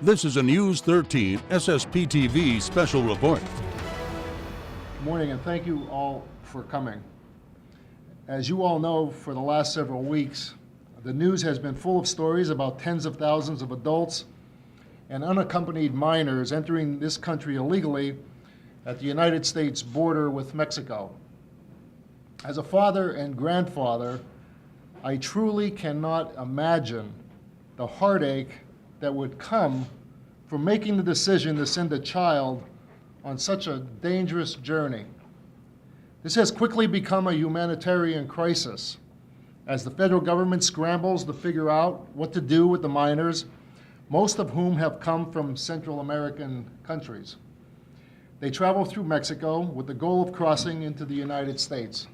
This is a News 13 SSP-TV special report. Good morning, and thank you all for coming. As you all know, for the last several weeks, the news has been full of stories about tens of thousands of adults and unaccompanied minors entering this country illegally at the United States border with Mexico. As a father and grandfather, I truly cannot imagine the heartache that would come from making the decision to send a child on such a dangerous journey. This has quickly become a humanitarian crisis as the federal government scrambles to figure out what to do with the minors, most of whom have come from Central American countries. They travel through Mexico with the goal of crossing into the United States.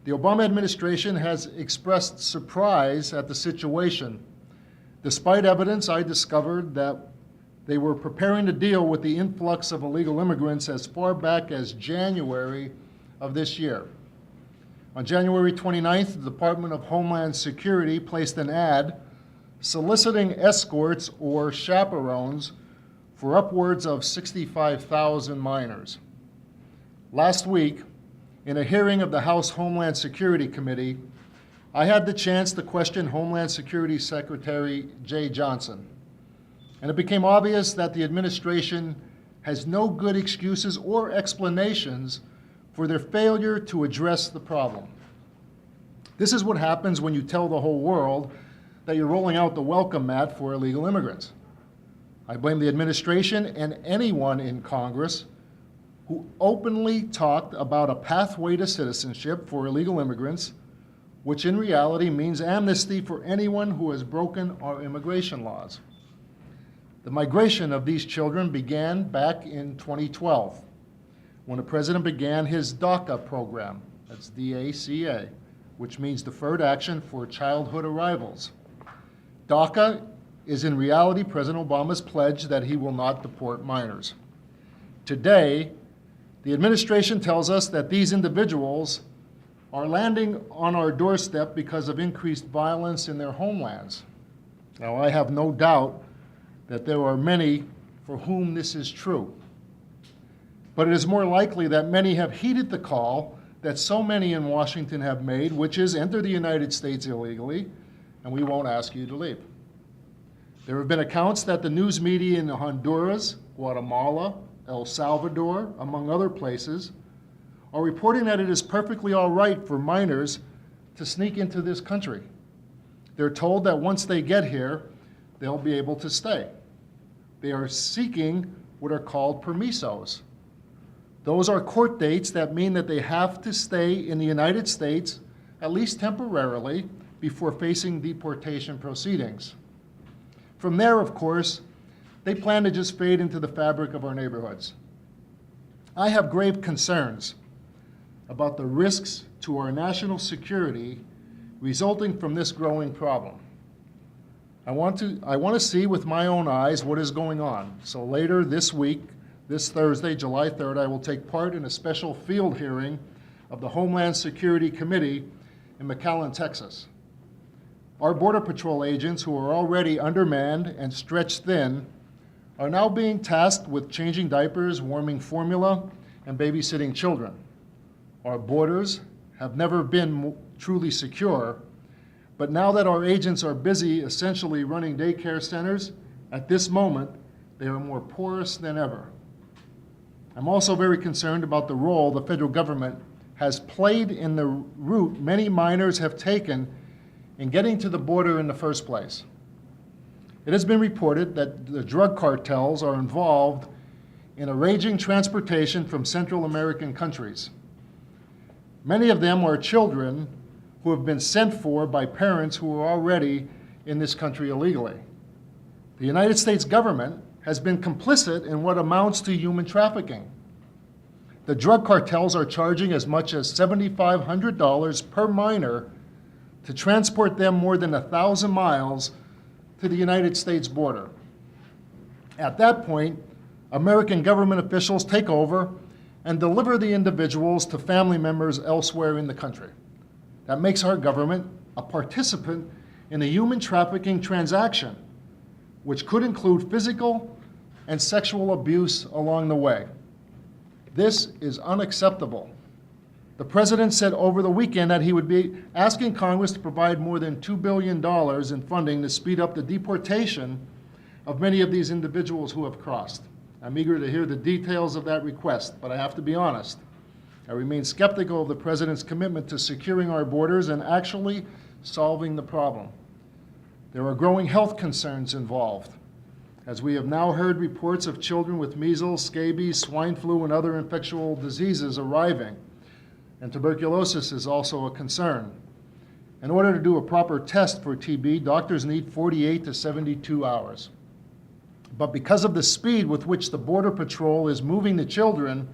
The Obama administration has expressed surprise at the situation. Despite evidence, I discovered that they were preparing to deal with the influx of illegal immigrants as far back as January of this year. On January 29th, the Department of Homeland Security placed an ad soliciting escorts or chaperones for upwards of 65,000 minors. Last week, in a hearing of the House Homeland Security Committee, I had the chance to question Homeland Security Secretary Jay Johnson. And it became obvious that the administration has no good excuses or explanations for their failure to address the problem. This is what happens when you tell the whole world that you're rolling out the welcome mat for illegal immigrants. I blame the administration and anyone in Congress who openly talked about a pathway to citizenship for illegal immigrants, which in reality means amnesty for anyone who has broken our immigration laws. The migration of these children began back in 2012, when the president began his DACA program, that's D-A-C-A, which means Deferred Action for Childhood Arrivals. DACA is in reality President Obama's pledge that he will not deport minors. Today, the administration tells us that these individuals are landing on our doorstep because of increased violence in their homelands. Now, I have no doubt that there are many for whom this is true. But it is more likely that many have heeded the call that so many in Washington have made, which is enter the United States illegally, and we won't ask you to leave. There have been accounts that the news media in Honduras, Guatemala, El Salvador, among other places, are reporting that it is perfectly all right for minors to sneak into this country. They're told that once they get here, they'll be able to stay. They are seeking what are called permisos. Those are court dates that mean that they have to stay in the United States, at least temporarily, before facing deportation proceedings. From there, of course, they plan to just fade into the fabric of our neighborhoods. I have grave concerns about the risks to our national security resulting from this growing problem. I want to see with my own eyes what is going on. So later this week, this Thursday, July 3rd, I will take part in a special field hearing of the Homeland Security Committee in McAllen, Texas. Our Border Patrol agents, who are already undermanned and stretched thin, are now being tasked with changing diapers, warming formula, and babysitting children. Our borders have never been truly secure, but now that our agents are busy essentially running daycare centers, at this moment, they are more porous than ever. I'm also very concerned about the role the federal government has played in the route many minors have taken in getting to the border in the first place. It has been reported that the drug cartels are involved in arranging transportation from Central American countries. Many of them are children who have been sent for by parents who are already in this country illegally. The United States government has been complicit in what amounts to human trafficking. The drug cartels are charging as much as $7,500 per minor to transport them more than 1,000 miles to the United States border. At that point, American government officials take over and deliver the individuals to family members elsewhere in the country. That makes our government a participant in a human trafficking transaction which could include physical and sexual abuse along the way. This is unacceptable. The president said over the weekend that he would be asking Congress to provide more than $2 billion in funding to speed up the deportation of many of these individuals who have crossed. I'm eager to hear the details of that request, but I have to be honest. I remain skeptical of the president's commitment to securing our borders and actually solving the problem. There are growing health concerns involved, as we have now heard reports of children with measles, scabies, swine flu, and other infectious diseases arriving. And tuberculosis is also a concern. In order to do a proper test for TB, doctors need 48 to 72 hours. But because of the speed with which the Border Patrol is moving the children,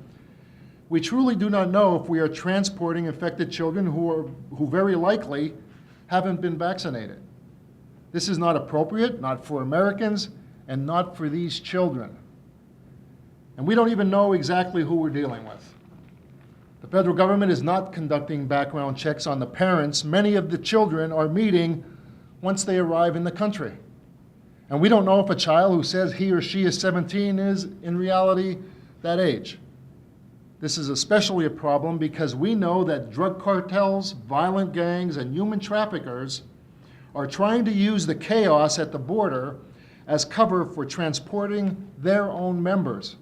we truly do not know if we are transporting infected children who very likely haven't been vaccinated. This is not appropriate, not for Americans, and not for these children. And we don't even know exactly who we're dealing with. The federal government is not conducting background checks on the parents many of the children are meeting once they arrive in the country. And we don't know if a child who says he or she is 17 is, in reality, that age. This is especially a problem because we know that drug cartels, violent gangs, and human traffickers are trying to use the chaos at the border as cover for transporting their own members.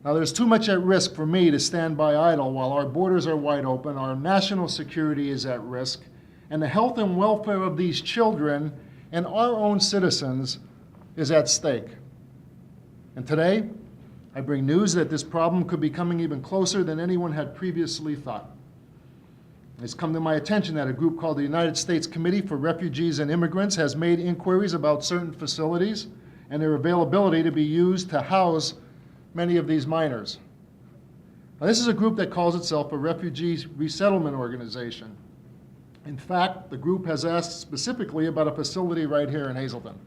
Now, there's too much at risk for me to stand by idle while our borders are wide open, our national security is at risk, and the health and welfare of these children and our own citizens is at stake. And today, I bring news that this problem could be coming even closer than anyone had previously thought. It's come to my attention that a group called the United States Committee for Refugees and Immigrants has made inquiries about certain facilities and their availability to be used to house many of these minors. Now, this is a group that calls itself a refugee resettlement organization. In fact, the group has asked specifically about a facility right here in Hazleton.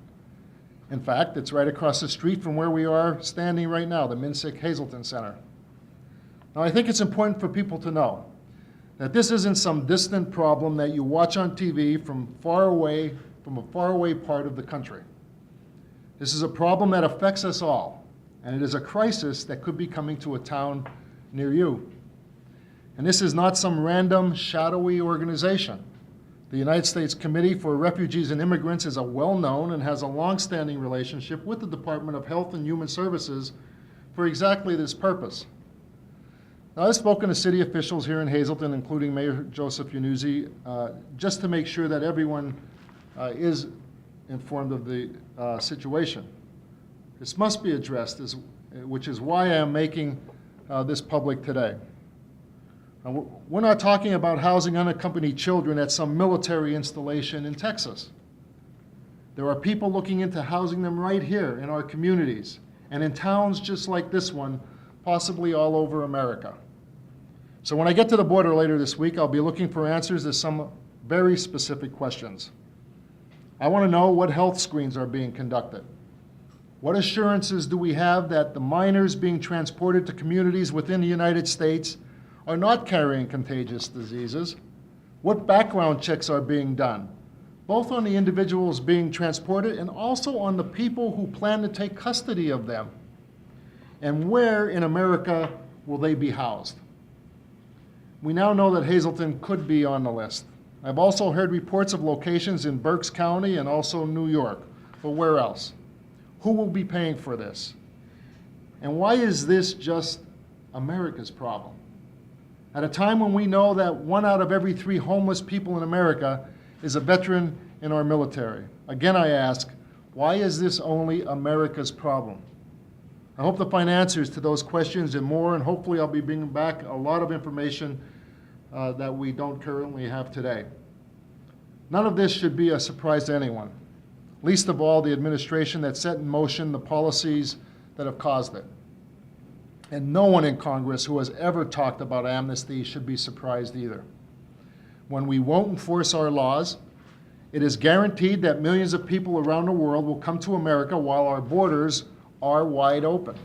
In fact, it's right across the street from where we are standing right now, the Minsick Hazleton Center. Now, I think it's important for people to know that this isn't some distant problem that you watch on TV from a faraway part of the country. This is a problem that affects us all, and it is a crisis that could be coming to a town near you. And this is not some random, shadowy organization. The United States Committee for Refugees and Immigrants is a well-known and has a long-standing relationship with the Department of Health and Human Services for exactly this purpose. Now, I've spoken to city officials here in Hazleton, including Mayor Joseph Yannuzzi, just to make sure that everyone is informed of the situation. This must be addressed, which is why I am making this public today. We're not talking about housing unaccompanied children at some military installation in Texas. There are people looking into housing them right here in our communities and in towns just like this one, possibly all over America. So when I get to the border later this week, I'll be looking for answers to some very specific questions. I want to know what health screens are being conducted. What assurances do we have that the minors being transported to communities within the United States are not carrying contagious diseases? What background checks are being done, both on the individuals being transported and also on the people who plan to take custody of them? And where in America will they be housed? We now know that Hazleton could be on the list. I've also heard reports of locations in Berks County and also New York, but where else? Who will be paying for this? And why is this just America's problem? At a time when we know that 1 out of every 3 homeless people in America is a veteran in our military. Again, I ask, why is this only America's problem? I hope to find answers to those questions and more, and hopefully I'll be bringing back a lot of information that we don't currently have today. None of this should be a surprise to anyone, least of all the administration that set in motion the policies that have caused it. And no one in Congress who has ever talked about amnesty should be surprised either. When we won't enforce our laws, it is guaranteed that millions of people around the world will come to America while our borders are wide open.